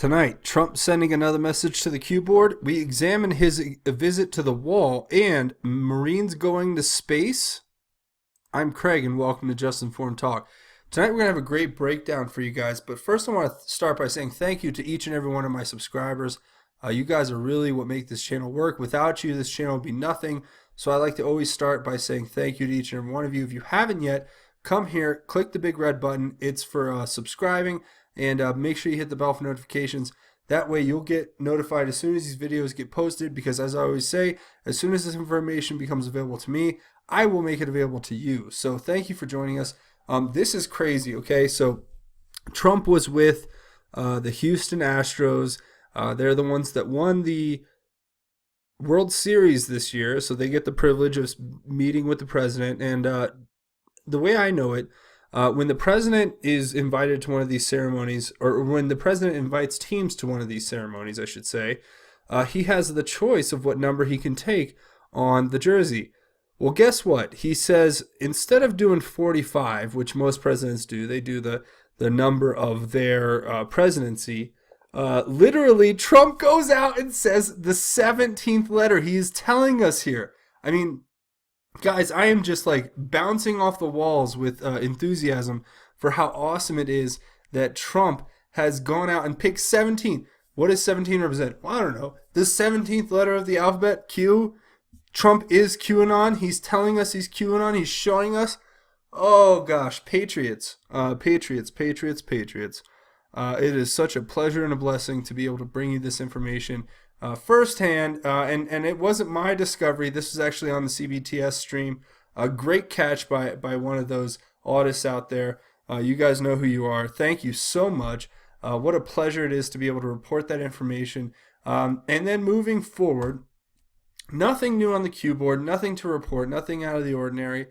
Tonight, Trump sending another message to the Q board. We examine his visit to the wall and Marines going to space. I'm Craig and welcome to Just Informed Talk. Tonight we're going to have a great breakdown for you guys, but first I want to start by saying thank you to each and every one of my subscribers. You guys are really what make this channel work. Without you, this channel would be nothing. So I like to always start by saying thank you to each and every one of you. If you haven't yet, come here, click the big red button. It's for subscribing. And make sure you hit the bell for notifications. That way you'll get notified as soon as these videos get posted, because as I always say, as soon as this information becomes available to me, I will make it available to you. So thank you for joining us. This is crazy, okay? So Trump was with the Houston Astros. They're the ones that won the World Series this year, so they get the privilege of meeting with the president. And the way I know it, when the president is invited to one of these ceremonies, or when the president invites teams to one of these ceremonies, I should say, he has the choice of what number he can take on the jersey. Well, guess what? He says instead of doing 45, which most presidents do, they do the number of their presidency. Literally, Trump goes out and says the 17th letter. He is telling us here. I mean, guys, I am just like bouncing off the walls with enthusiasm for how awesome it is that Trump has gone out and picked 17. What does 17 represent? Well, I don't know. The 17th letter of the alphabet, Q. Trump is QAnon. He's telling us he's QAnon. He's showing us. Oh, gosh. Patriots. Patriots. It is such a pleasure and a blessing to be able to bring you this information firsthand, and it wasn't my discovery. This was actually on the CBTS stream. A great catch by one of those artists out there. You guys know who you are. Thank you so much. What a pleasure it is to be able to report that information. And then moving forward, nothing new on the Q board, nothing to report, nothing out of the ordinary.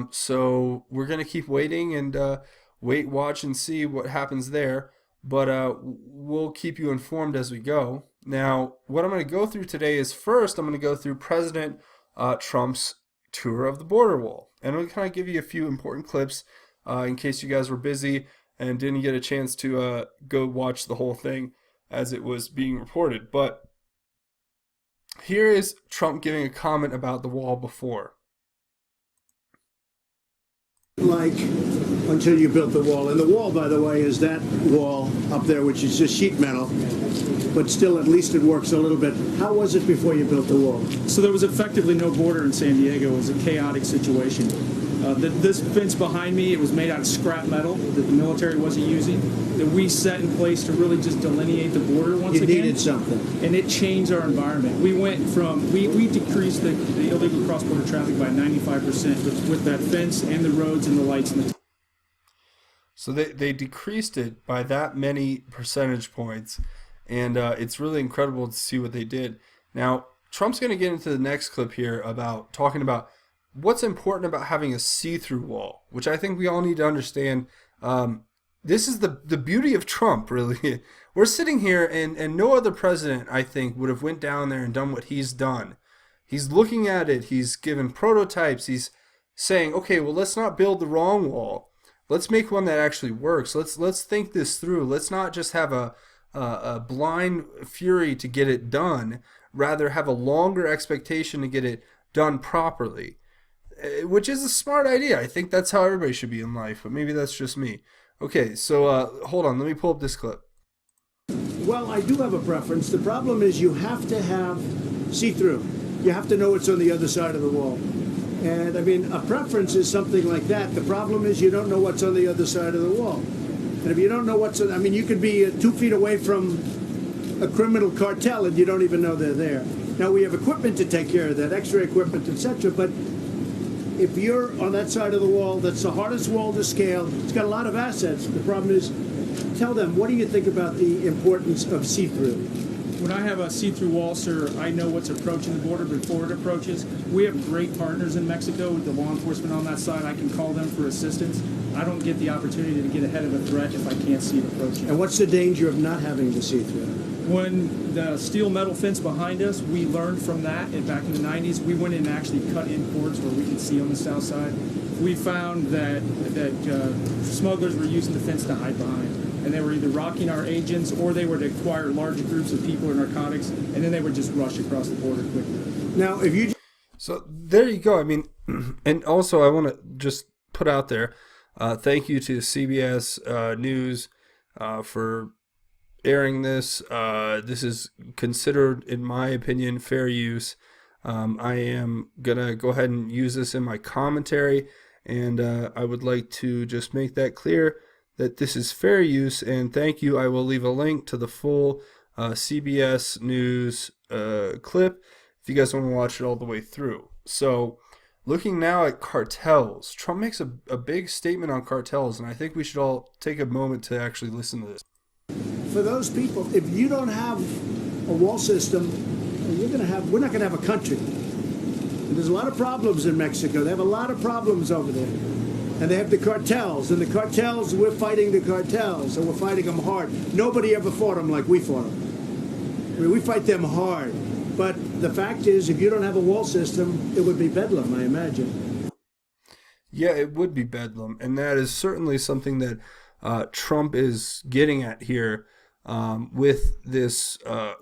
So we're going to keep waiting and wait, watch, and see what happens there. But we'll keep you informed as we go. Now, what I'm going to go through today is first, I'm going to go through President Trump's tour of the border wall. And I'm going to kind of give you a few important clips in case you guys were busy and didn't get a chance to go watch the whole thing as it was being reported. But here is Trump giving a comment about the wall before. Like until you built the wall. And the wall, by the way, is that wall up there, which is just sheet metal. But still, at least it works a little bit. How was it before you built the wall? So there was effectively no border in San Diego. It was a chaotic situation. This fence behind me, it was made out of scrap metal that the military wasn't using, that we set in place to really just delineate the border once again. You needed something. And it changed our environment. We went from, we decreased the illegal cross-border traffic by 95% with that fence and the roads and the lights and the... So they decreased it by that many percentage points. And it's really incredible to see what they did. Now, Trump's going to get into the next clip here about talking about what's important about having a see-through wall, which I think we all need to understand. This is the beauty of Trump, really. We're sitting here, and no other president, I think, would have went down there and done what he's done. He's looking at it. He's given prototypes. He's saying, okay, well, let's not build the wrong wall. Let's make one that actually works. Let's think this through. Let's not just have a blind fury to get it done, rather have a longer expectation to get it done properly, which is a smart idea. I think that's how everybody should be in life, but maybe that's just me. Okay, so hold on, let me pull up this clip. Well, I do have a preference. The problem is you have to have see-through. You have to know what's on the other side of the wall. And I mean, a preference is something like that. The problem is you don't know what's on the other side of the wall. And if you don't know what's, I mean, you could be 2 feet away from a criminal cartel and you don't even know they're there. Now, we have equipment to take care of that, X-ray equipment, etc. But if you're on that side of the wall, that's the hardest wall to scale. It's got a lot of assets. The problem is, tell them, what do you think about the importance of see-through? When I have a see-through wall, sir, I know what's approaching the border before it approaches. We have great partners in Mexico with the law enforcement on that side. I can call them for assistance. I don't get the opportunity to get ahead of a threat if I can't see it approaching. And what's the danger of not having the see-through? When the steel metal fence behind us, we learned from that, and back in the 90s, we went in and actually cut in cords where we could see on the south side. We found that smugglers were using the fence to hide behind. and they were either rocking our agents or they would acquire large groups of people or narcotics, and then they would just rush across the border quickly. Now, if you So there you go. I mean, and also I want to just put out there, thank you to CBS News for airing this. This is considered, in my opinion, fair use. I am going to go ahead and use this in my commentary, and I would like to just make that clear that this is fair use, and thank you. I will leave a link to the full CBS News clip if you guys want to watch it all the way through. So, looking now at cartels, Trump makes a big statement on cartels, and I think we should all take a moment to actually listen to this. for those people, if you don't have a wall system, we're not gonna have a country. And there's a lot of problems in Mexico. They have a lot of problems over there. And they have the cartels, and the cartels, we're fighting the cartels, and we're fighting them hard. Nobody ever fought them like we fought them. I mean, we fight them hard. But the fact is, if you don't have a wall system, it would be bedlam, I imagine. Yeah, it would be bedlam, and that is certainly something that Trump is getting at here with this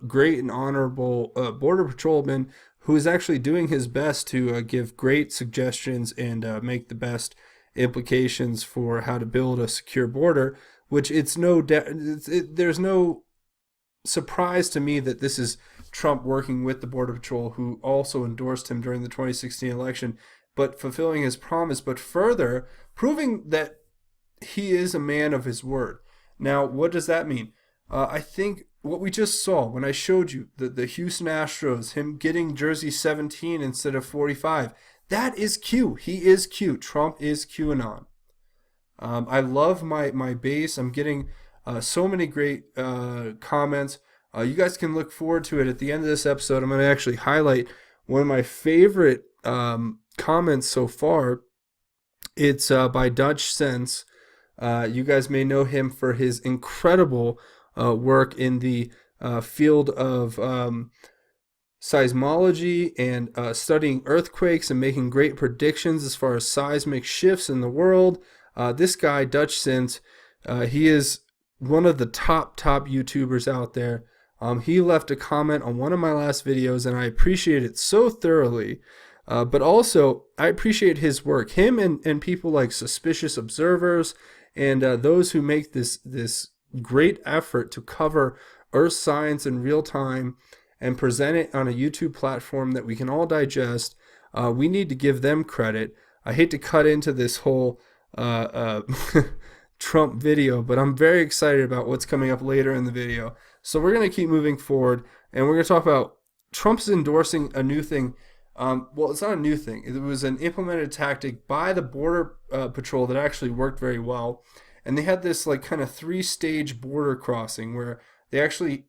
great and honorable border patrolman who is actually doing his best to give great suggestions and make the best implications for how to build a secure border, which there's no surprise to me that this is Trump working with the Border Patrol, who also endorsed him during the 2016 election, but fulfilling his promise, but further proving that he is a man of his word. Now, what does that mean? I think what we just saw when I showed you the Houston Astros, him getting jersey 17 instead of 45, that is Q. He is Q. Trump is QAnon. I love my base. I'm getting so many great comments. You guys can look forward to it at the end of this episode. I'm going to actually highlight one of my favorite comments so far. It's by Dutch Sense. You guys may know him for his incredible work in the field of seismology and studying earthquakes and making great predictions as far as seismic shifts in the world. This guy, Dutch Sense, he is one of the top YouTubers out there. He left a comment on one of my last videos, and I appreciate it so thoroughly. But also, I appreciate his work. Him and people like Suspicious Observers and those who make this great effort to cover Earth science in real time and present it on a YouTube platform that we can all digest. We need to give them credit. I hate to cut into this whole Trump video, but I'm very excited about what's coming up later in the video. So we're going to keep moving forward, and we're going to talk about Trump's endorsing a new thing. Well, it's not a new thing. It was an implemented tactic by the Border Patrol that actually worked very well. And they had this like kind of 3-stage border crossing where they actually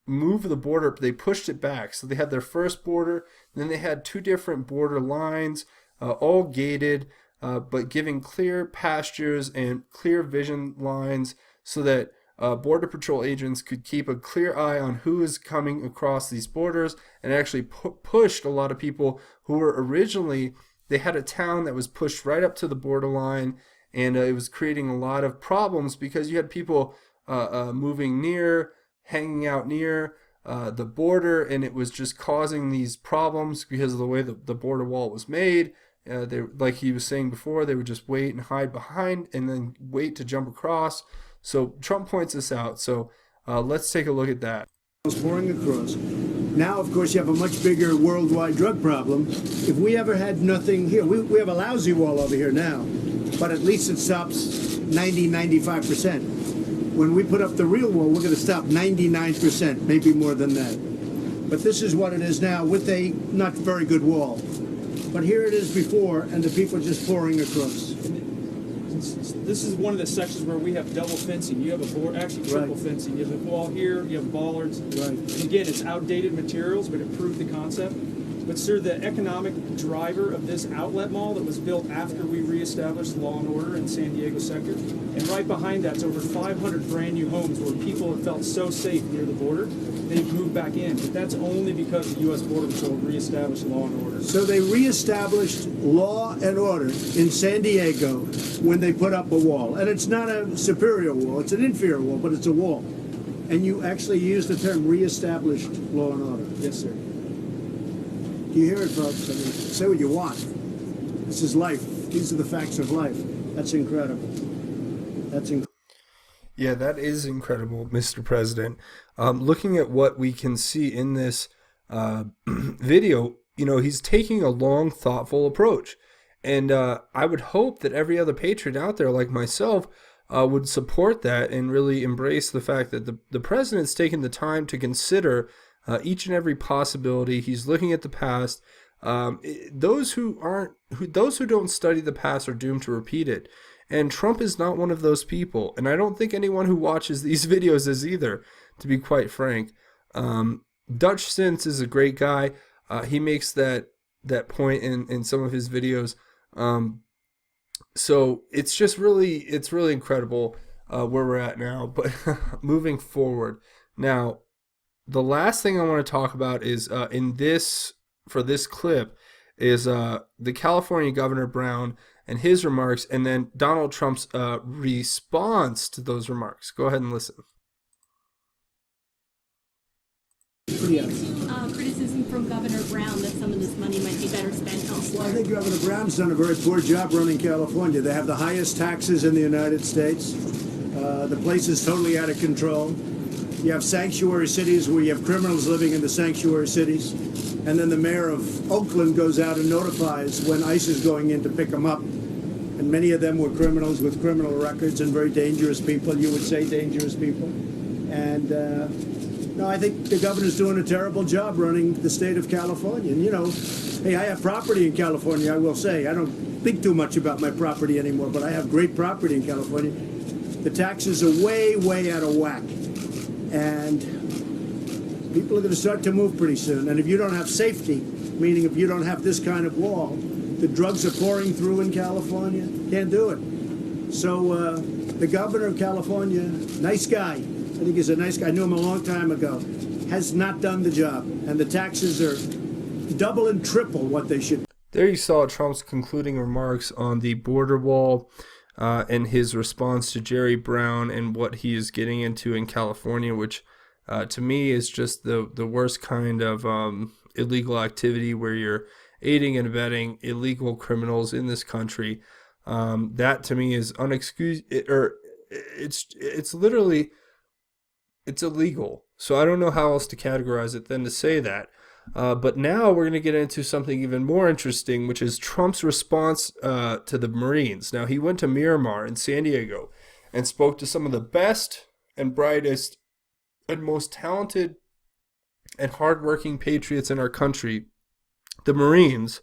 moved the border, they pushed it back. So they had their first border, then they had 2 different border lines, all gated, but giving clear pastures and clear vision lines so that Border Patrol agents could keep a clear eye on who is coming across these borders, and actually pushed a lot of people who were originally, they had a town that was pushed right up to the borderline, and it was creating a lot of problems because you had people moving near, hanging out near the border, and it was just causing these problems because of the way the border wall was made. They, like he was saying before, they would just wait and hide behind and then wait to jump across. So Trump points this out. So let's take a look at that. Pouring across. Now, of course, you have a much bigger worldwide drug problem. If we ever had nothing here, we have a lousy wall over here now, but at least it stops 95%. When we put up the real wall, we're going to stop 99%, maybe more than that. But this is what it is now with a not very good wall. But here it is before, and the people are just pouring across. This is one of the sections where we have double fencing. You have a board, actually triple fencing. You have a wall here, you have bollards. Right. And again, it's outdated materials, but it proved the concept. But, sir, the economic driver of this outlet mall that was built after we reestablished law and order in San Diego sector, and right behind that's over 500 brand new homes where people have felt so safe near the border, they've moved back in. But that's only because the U.S. Border Patrol reestablished law and order. So they reestablished law and order in San Diego when they put up a wall. And it's not a superior wall, it's an inferior wall, but it's a wall. And you actually use the term reestablished law and order. Yes, sir. You hear it, folks. I mean, say what you want. This is life. These are the facts of life. That's incredible. That's incredible. Yeah, that is incredible, Mr. President. Looking at what we can see in this video, he's taking a long, thoughtful approach. And I would hope that every other patriot out there like myself would support that and really embrace the fact that the president's taken the time to consider each and every possibility. He's looking at the past. Those who don't study the past are doomed to repeat it. And Trump is not one of those people. And I don't think anyone who watches these videos is either, to be quite frank. Dutch Sins is a great guy. He makes that point in some of his videos. So it's really incredible where we're at now. But moving forward now, the last thing I want to talk about is for this clip is the California Governor Brown and his remarks, and then Donald Trump's response to those remarks. Go ahead and listen. Criticism from Governor Brown that some of this money might be better spent elsewhere. Well, I think Governor Brown's done a very poor job running California. They have the highest taxes in the United States. The place is totally out of control. You have sanctuary cities where you have criminals living in the sanctuary cities, and then the mayor of Oakland goes out and notifies when ICE is going in to pick them up. And many of them were criminals with criminal records and very dangerous people, you would say dangerous people. And no, I think the governor's doing a terrible job running the state of California. And hey, I have property in California, I will say. I don't think too much about my property anymore, but I have great property in California. The taxes are way, way out of whack. And people are going to start to move pretty soon. And if you don't have safety, meaning if you don't have this kind of wall, the drugs are pouring through in California. Can't do it. So the governor of California, nice guy. I think he's a nice guy. I knew him a long time ago. Has not done the job. And the taxes are double and triple what they should. There you saw Trump's concluding remarks on the border wall. And his response to Jerry Brown and what he is getting into in California, which to me is just the worst kind of illegal activity where you're aiding and abetting illegal criminals in this country. That to me is it's illegal. So I don't know how else to categorize it than to say that. But now we're going to get into something even more interesting, which is Trump's response to the Marines. Now, he went to Miramar in San Diego and spoke to some of the best and brightest and most talented and hardworking patriots in our country, the Marines,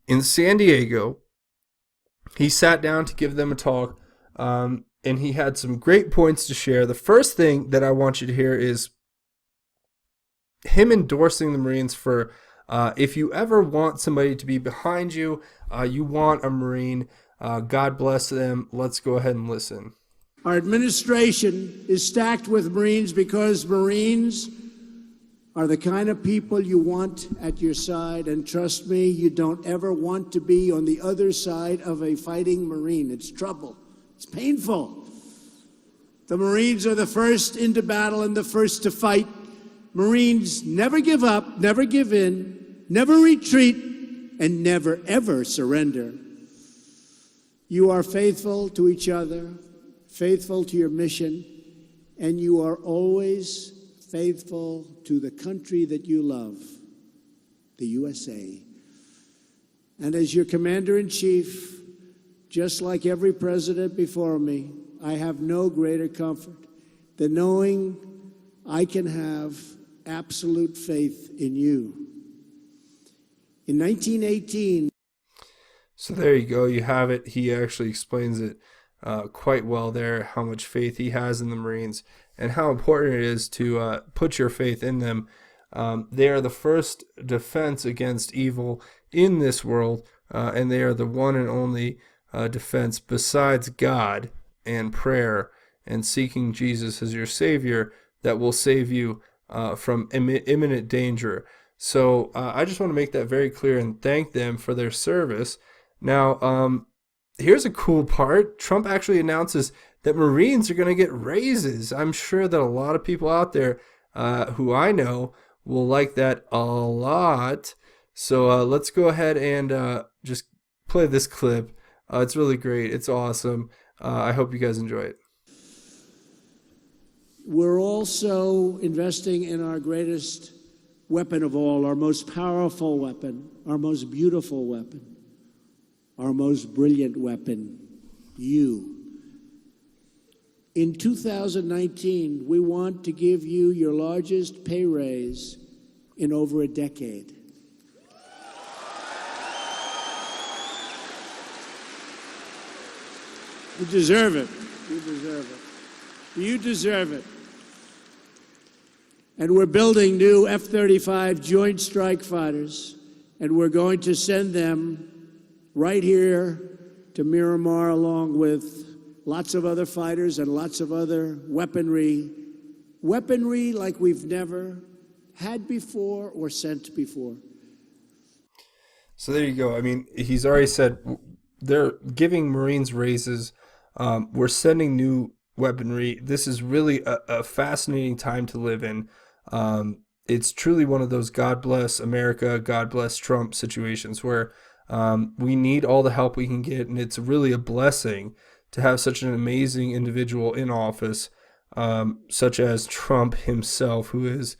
in San Diego. He sat down to give them a talk, and he had some great points to share. The first thing that I want you to hear is him endorsing the Marines for if you ever want somebody to be behind you, you want a Marine. God bless them. Let's go ahead and listen. Our administration is stacked with Marines because Marines are the kind of people you want at your side. And trust me, you don't ever want to be on the other side of a fighting Marine. It's trouble. It's painful. The Marines are the first into battle and the first to fight. Marines never give up, never give in, never retreat, and never, ever surrender. You are faithful to each other, faithful to your mission, and you are always faithful to the country that you love, the USA. And as your commander-in-chief, just like every president before me, I have no greater comfort than knowing I can have absolute faith in you. In 1918... So there you go. You have it. He actually explains it quite well there, how much faith he has in the Marines and how important it is to put your faith in them. They are the first defense against evil in this world, and they are the one and only defense besides God and prayer and seeking Jesus as your Savior that will save you from imminent danger. So I just want to make that very clear and thank them for their service. Now, here's a cool part. Trump actually announces that Marines are going to get raises. I'm sure that a lot of people out there who I know will like that a lot. So let's go ahead and just play this clip. It's really great. It's awesome. I hope you guys enjoy it. We're also investing in our greatest weapon of all, our most powerful weapon, our most beautiful weapon, our most brilliant weapon, you. In 2019, we want to give you your largest pay raise in over a decade. You deserve it. You deserve it. You deserve it. And we're building new F-35 Joint Strike Fighters, and we're going to send them right here to Miramar along with lots of other fighters and lots of other weaponry like we've never had before or sent before. So there you go. I mean, he's already said they're giving Marines raises. We're sending new weaponry. This is really a fascinating time to live in. It's truly one of those God bless America, God bless Trump situations where we need all the help we can get, and it's really a blessing to have such an amazing individual in office, such as Trump himself, who is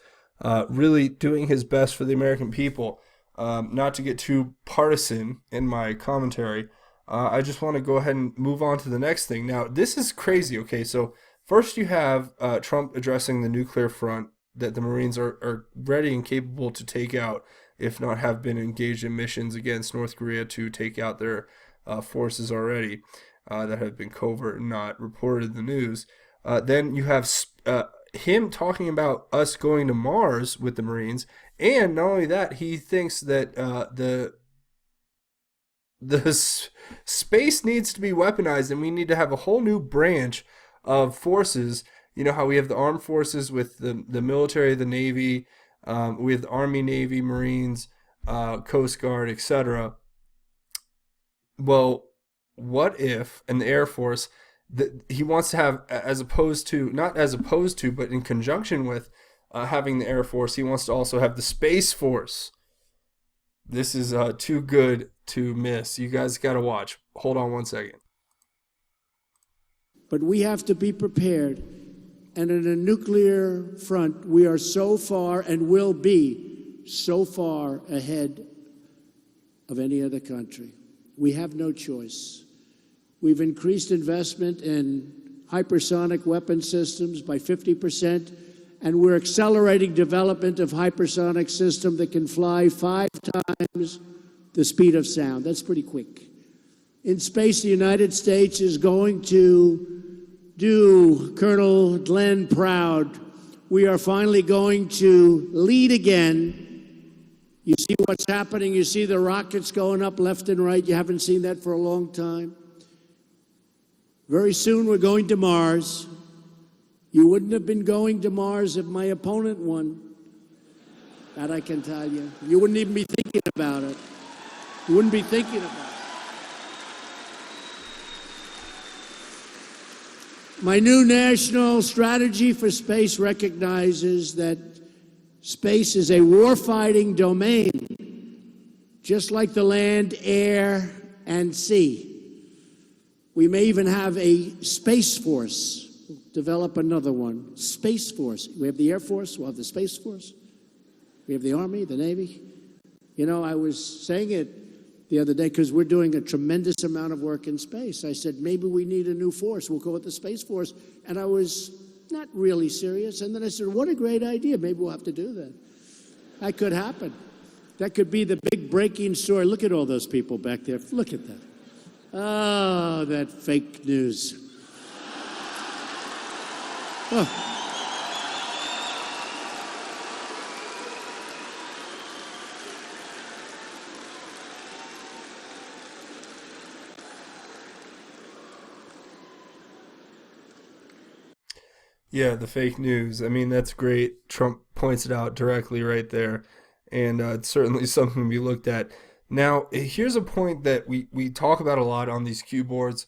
really doing his best for the American people. Not to get too partisan in my commentary, I just want to go ahead and move on to the next thing. Now, this is crazy. Okay, so first you have Trump addressing the nuclear front, that the Marines are ready and capable to take out, if not have been engaged in missions against North Korea to take out their forces already that have been covert and not reported in the news. Then you have him talking about us going to Mars with the Marines, and not only that, he thinks that the space needs to be weaponized, and we need to have a whole new branch of forces. You know how we have the armed forces with the military, the Navy, we have the Army, Navy, Marines, Coast Guard, etc. Well, what if in the Air Force that he wants to have, but in conjunction with having the Air Force, he wants to also have the Space Force. This is too good to miss. You guys got to watch. Hold on one second. But we have to be prepared. And in a nuclear front, we are so far and will be so far ahead of any other country. We have no choice. We've increased investment in hypersonic weapon systems by 50%, and we're accelerating development of hypersonic system that can fly 5 times the speed of sound. That's pretty quick. In space, the United States is going to do Colonel Glenn proud. We are finally going to lead again. You see what's happening. You see the rockets going up left and right. You haven't seen that for a long time. Very soon we're going to Mars. You wouldn't have been going to Mars if my opponent won. That I can tell you. You wouldn't even be thinking about it. You wouldn't be thinking about it. My new national strategy for space recognizes that space is a warfighting domain, just like the land, air, and sea. We may even have a space force. We'll develop another one. Space Force. We have the Air Force, we'll have the Space Force. We have the Army, the Navy. You know, I was saying it the other day because we're doing a tremendous amount of work in space. I said, maybe we need a new force. We'll call it the Space Force. And I was not really serious. And then I said, what a great idea. Maybe we'll have to do that. That could happen. That could be the big breaking story. Look at all those people back there. Look at that. Oh, that fake news. Oh. Yeah, the fake news. I mean, that's great. Trump points it out directly right there. And it's certainly something to be looked at. Now, here's a point that we talk about a lot on these Q boards,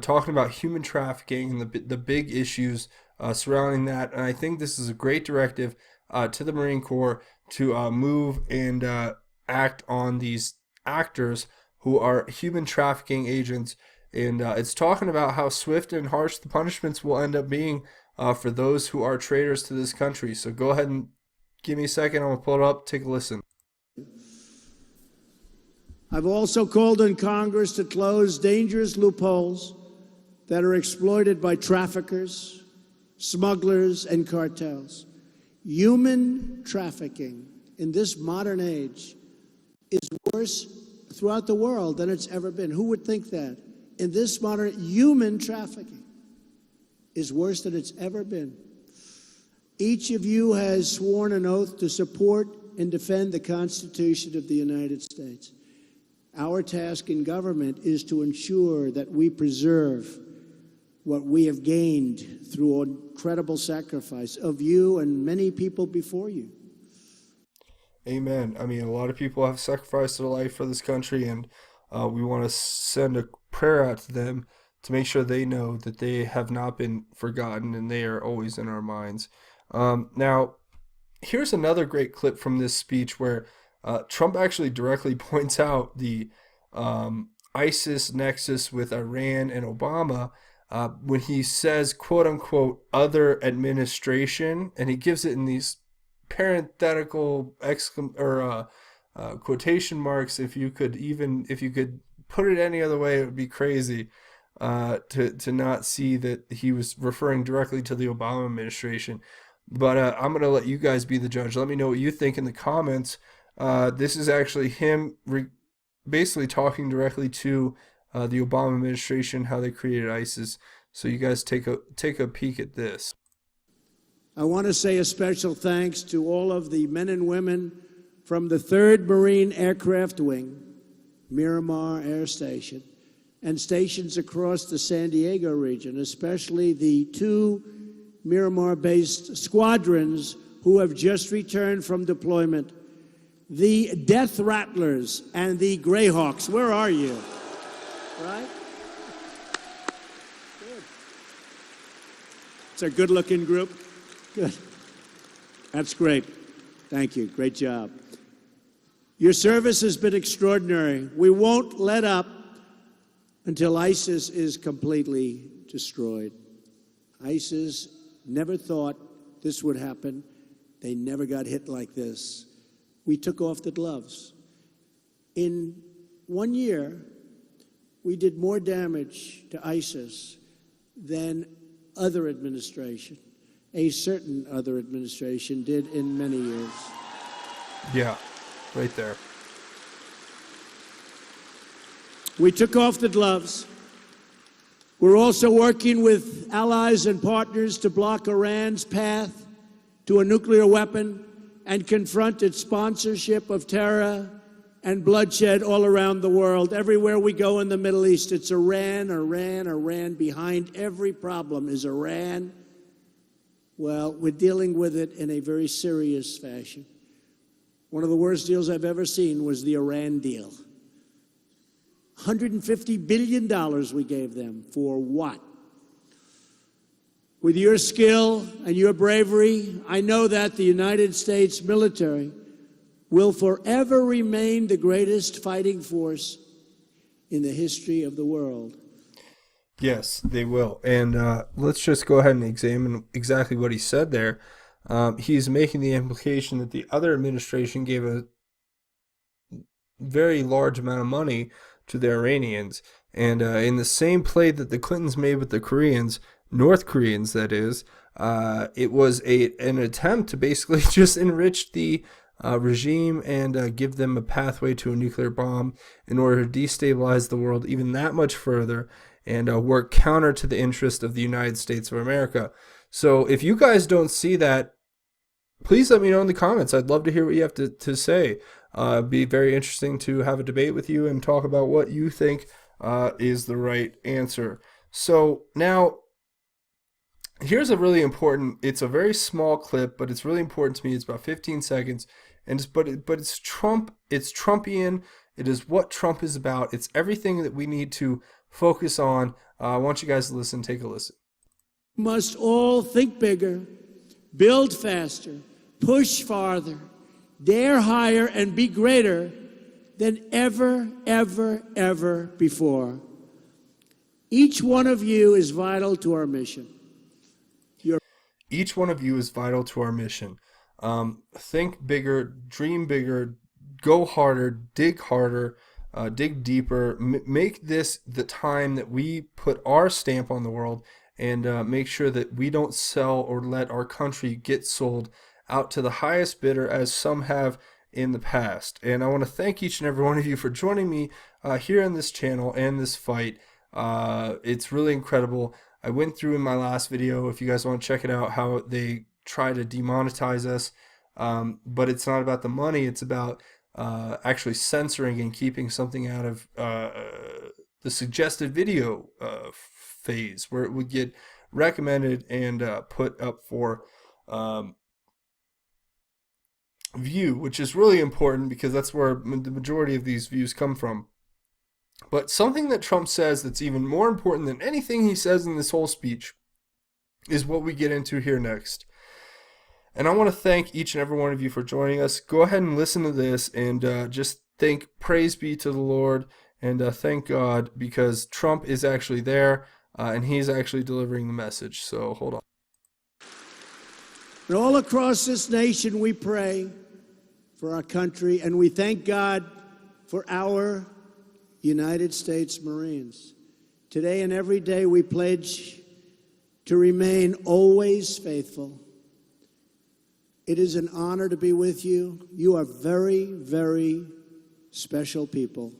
talking about human trafficking and the big issues surrounding that. And I think this is a great directive to the Marine Corps to move and act on these actors who are human trafficking agents. And it's talking about how swift and harsh the punishments will end up being for those who are traitors to this country. So go ahead and give me a second. I'm going to pull it up. Take a listen. I've also called on Congress to close dangerous loopholes that are exploited by traffickers, smugglers, and cartels. Human trafficking in this modern age is worse throughout the world than it's ever been. Who would think that? In this modern, human trafficking is worse than it's ever been. Each of you has sworn an oath to support and defend the Constitution of the United States. Our task in government is to ensure that we preserve what we have gained through incredible sacrifice of you and many people before you. Amen. I mean, a lot of people have sacrificed their life for this country, and we want to send a prayer out to them to make sure they know that they have not been forgotten and they are always in our minds. Now, here's another great clip from this speech where Trump actually directly points out the ISIS nexus with Iran and Obama when he says, quote unquote, other administration, and he gives it in these parenthetical quotation marks. If you could put it any other way, it would be crazy to not see that he was referring directly to the Obama administration. But I'm going to let you guys be the judge. Let me know what you think in the comments. This is actually him basically talking directly to the Obama administration, how they created ISIS. So you guys take a peek at this. I want to say a special thanks to all of the men and women from the 3rd Marine Aircraft Wing, Miramar Air Station, and stations across the San Diego region, especially the 2 Miramar-based squadrons who have just returned from deployment. The Death Rattlers and the Greyhawks. Where are you? Right? Good. It's a good-looking group. Good. That's great. Thank you. Great job. Your service has been extraordinary. We won't let up until ISIS is completely destroyed. ISIS never thought this would happen. They never got hit like this. We took off the gloves. In 1 year, we did more damage to ISIS than other administration, a certain other administration did in many years. Yeah, right there. We took off the gloves. We're also working with allies and partners to block Iran's path to a nuclear weapon and confront its sponsorship of terror and bloodshed all around the world. Everywhere we go in the Middle East, it's Iran, Iran, Iran. Behind every problem is Iran. Well, we're dealing with it in a very serious fashion. One of the worst deals I've ever seen was the Iran deal. $150 billion we gave them. For what? With your skill and your bravery, I know that the United States military will forever remain the greatest fighting force in the history of the world. Yes, they will. And let's just go ahead and examine exactly what he said there. He's making the implication that the other administration gave a very large amount of money to the Iranians. And in the same play that the Clintons made with the Koreans, North Koreans that is, it was an attempt to basically just enrich the regime and give them a pathway to a nuclear bomb in order to destabilize the world even that much further and work counter to the interest of the United States of America. So if you guys don't see that, please let me know in the comments. I'd love to hear what you have to say. It'd be very interesting to have a debate with you and talk about what you think is the right answer. So now, here's a really important, it's a very small clip, but it's really important to me. It's about 15 seconds. And but it's Trump, it's Trumpian. It is what Trump is about. It's everything that we need to focus on. I want you guys to listen. Take a listen. Must all think bigger, build faster, push farther, dare higher, and be greater than ever, ever, ever before. Each one of you is vital to our mission. Each one of you is vital to our mission. Think bigger, dream bigger, go harder, dig deeper. Make this the time that we put our stamp on the world, and make sure that we don't sell or let our country get sold out to the highest bidder, as some have in the past. And I want to thank each and every one of you for joining me here on this channel and this fight. It's really incredible. I went through in my last video, if you guys want to check it out, how they try to demonetize us. But it's not about the money. It's about actually censoring and keeping something out of the suggested video phase, where it would get recommended and put up for view, which is really important because that's where the majority of these views come from. But something that Trump says that's even more important than anything he says in this whole speech is what we get into here next. And I want to thank each and every one of you for joining us. Go ahead and listen to this and just think, praise be to the Lord, and thank God, because Trump is actually there and he's actually delivering the message. So hold on. And all across this nation, we pray for our country, and we thank God for our United States Marines. Today and every day, we pledge to remain always faithful. It is an honor to be with you. You are very, very special people.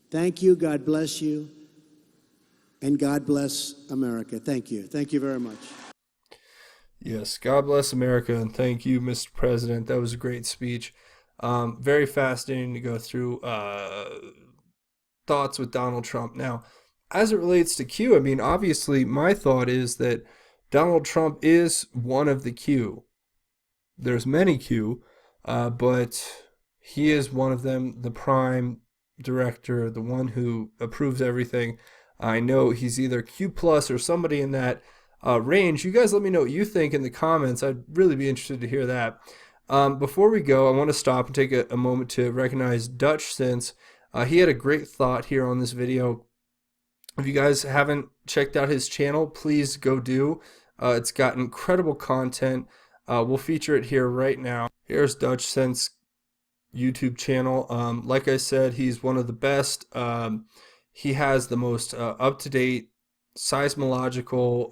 Thank you. God bless you. And God bless America. Thank you. Thank you very much. Yes, God bless America, and thank you, Mr. President. That was a great speech. Very fascinating to go through thoughts with Donald Trump. Now, as it relates to Q, I mean, obviously, my thought is that Donald Trump is one of the Q. There's many Q, but he is one of them, the prime director, the one who approves everything. I know he's either Q plus or somebody in that range. You guys let me know what you think in the comments. I'd really be interested to hear that. Before we go, I want to stop and take a moment to recognize Dutch, since he had a great thought here on this video. If you guys haven't checked out his channel, please go do. It's got incredible content. We'll feature it here right now. Here's Dutch Sense YouTube channel. Like I said, he's one of the best. He has the most up-to-date seismological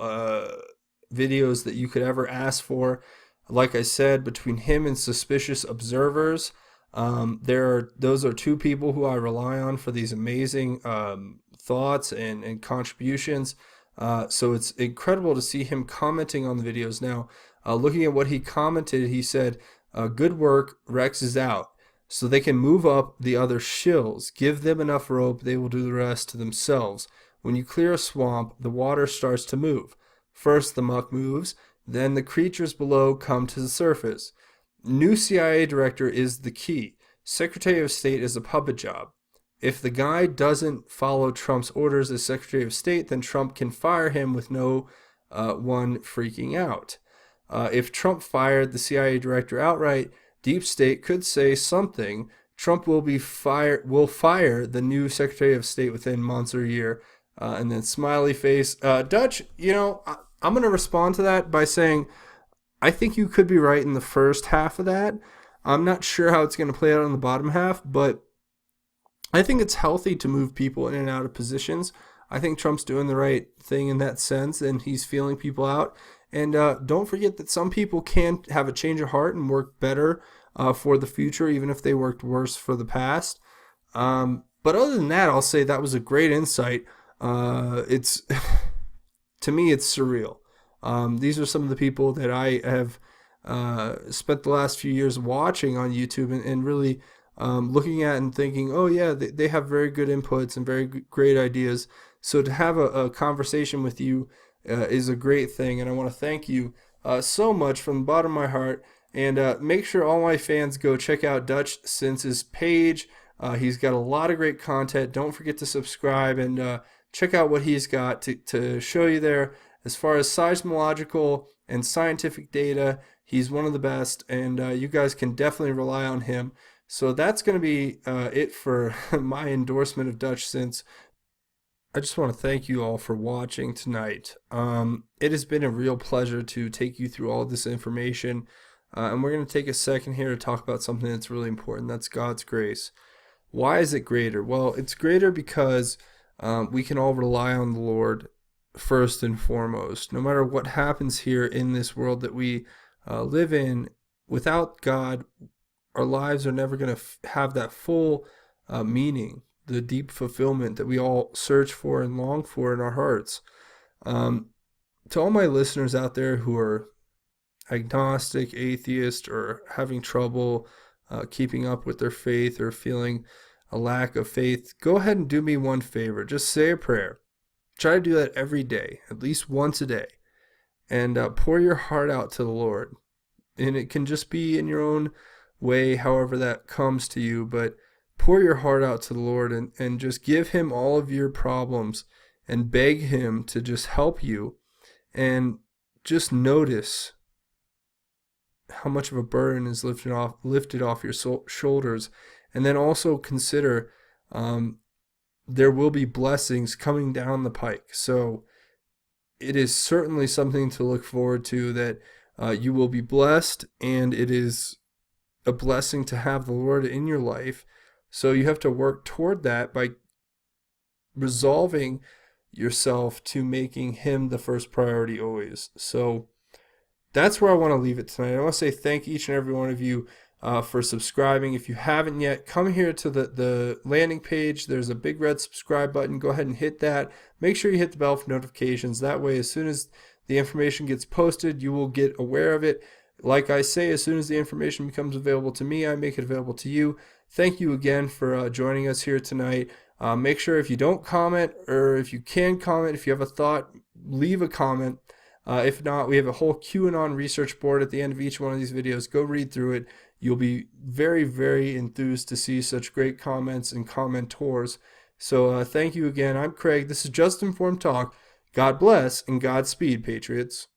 videos that you could ever ask for. Like I said, between him and Suspicious Observers, those are two people who I rely on for these amazing thoughts and contributions. So it's incredible to see him commenting on the videos. Now, looking at what he commented, he said, good work, Rex is out. So they can move up the other shills. Give them enough rope, they will do the rest to themselves. When you clear a swamp, the water starts to move. First the muck moves, then the creatures below come to the surface. New CIA director is the key. Secretary of State is a puppet job. If the guy doesn't follow Trump's orders as Secretary of State, then Trump can fire him with no one freaking out. If Trump fired the CIA director outright, Deep State could say something. Trump will fire the new Secretary of State within months or a year. And then smiley face. Dutch, you know, I'm going to respond to that by saying I think you could be right in the first half of that. I'm not sure how it's going to play out on the bottom half, but I think it's healthy to move people in and out of positions. I think Trump's doing the right thing in that sense, and he's feeling people out. And don't forget that some people can have a change of heart and work better for the future, even if they worked worse for the past. But other than that, I'll say that was a great insight. It's to me, it's surreal. These are some of the people that I have spent the last few years watching on YouTube and really looking at and thinking, oh yeah, they have very good inputs and very great ideas. So to have a conversation with you is a great thing, and I want to thank you so much from the bottom of my heart. And make sure all my fans go check out Dutch Since's page. He's got a lot of great content. Don't forget to subscribe and check out what he's got to show you there. As far as seismological and scientific data, he's one of the best, and you guys can definitely rely on him. So that's going to be it for my endorsement of Dutch Since. I just want to thank you all for watching tonight. It has been a real pleasure to take you through all this information. And we're going to take a second here to talk about something that's really important. That's God's grace. Why is it greater? Well, it's greater because we can all rely on the Lord first and foremost. No matter what happens here in this world that we live in, without God, our lives are never going to have that full meaning, the deep fulfillment that we all search for and long for in our hearts. To all my listeners out there who are agnostic, atheist, or having trouble keeping up with their faith or feeling a lack of faith, go ahead and do me one favor. Just say a prayer. Try to do that every day, at least once a day, and pour your heart out to the Lord. And it can just be in your own way, however that comes to you, but pour your heart out to the Lord and just give him all of your problems and beg him to just help you, and just notice how much of a burden is lifted off your shoulders. And then also consider there will be blessings coming down the pike. So it is certainly something to look forward to, that you will be blessed, and it is a blessing to have the Lord in your life. So you have to work toward that by resolving yourself to making him the first priority always. So that's where I want to leave it tonight. I want to say thank each and every one of you for subscribing. If you haven't yet, come here to the landing page. There's a big red subscribe button. Go ahead and hit that. Make sure you hit the bell for notifications. That way, as soon as the information gets posted, you will get aware of it. Like I say, as soon as the information becomes available to me, I make it available to you. Thank you again for joining us here tonight. Make sure if you don't comment, or if you can comment, if you have a thought, leave a comment. If not, we have a whole QAnon research board at the end of each one of these videos. Go read through it. You'll be very, very enthused to see such great comments and commentors. So thank you again. I'm Craig. This is Just Informed Talk. God bless and Godspeed, Patriots.